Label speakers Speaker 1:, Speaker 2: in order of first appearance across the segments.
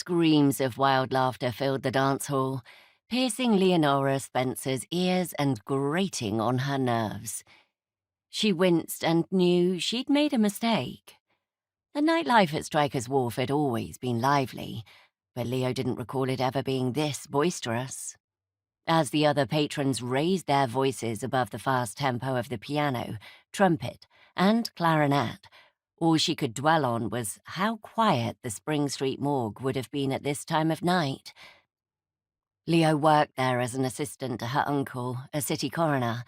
Speaker 1: Screams of wild laughter filled the dance hall, piercing Leonora Spencer's ears and grating on her nerves. She winced and knew she'd made a mistake. The nightlife at Stryker's Wharf had always been lively, but Leo didn't recall it ever being this boisterous. As the other patrons raised their voices above the fast tempo of the piano, trumpet, and clarinet, all she could dwell on was how quiet the Spring Street morgue would have been at this time of night. Leo worked there as an assistant to her uncle, a city coroner,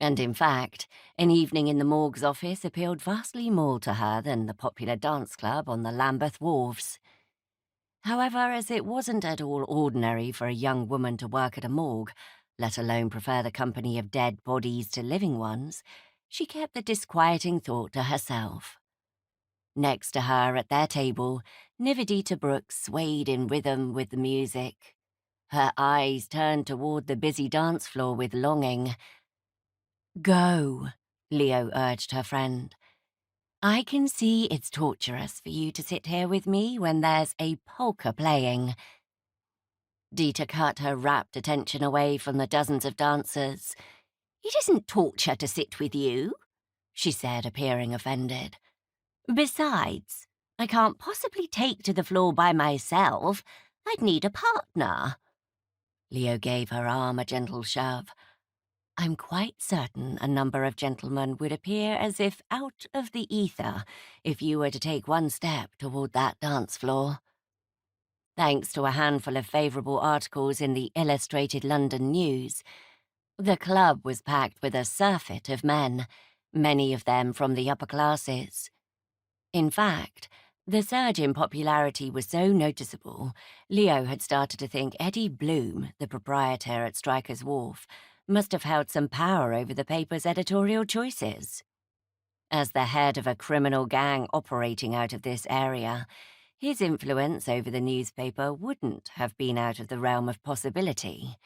Speaker 1: and in fact, an evening in the morgue's office appealed vastly more to her than the popular dance club on the Lambeth wharves. However, as it wasn't at all ordinary for a young woman to work at a morgue, let alone prefer the company of dead bodies to living ones, she kept the disquieting thought to herself. Next to her at their table, Nivedita Brooks swayed in rhythm with the music. Her eyes turned toward the busy dance floor with longing. "Go," Leo urged her friend. "I can see it's torturous for you to sit here with me when there's a polka playing." Dita cut her rapt attention away from the dozens of dancers. "It isn't torture to sit with you," she said, appearing offended. "Besides, I can't possibly take to the floor by myself. I'd need a partner." Leo gave her arm a gentle shove. "I'm quite certain a number of gentlemen would appear as if out of the ether if you were to take one step toward that dance floor." Thanks to a handful of favourable articles in the Illustrated London News, the club was packed with a surfeit of men, many of them from the upper classes. In fact, the surge in popularity was so noticeable, Leo had started to think Eddie Bloom, the proprietor at Stryker's Wharf, must have held some power over the paper's editorial choices. As the head of a criminal gang operating out of this area, his influence over the newspaper wouldn't have been out of the realm of possibility.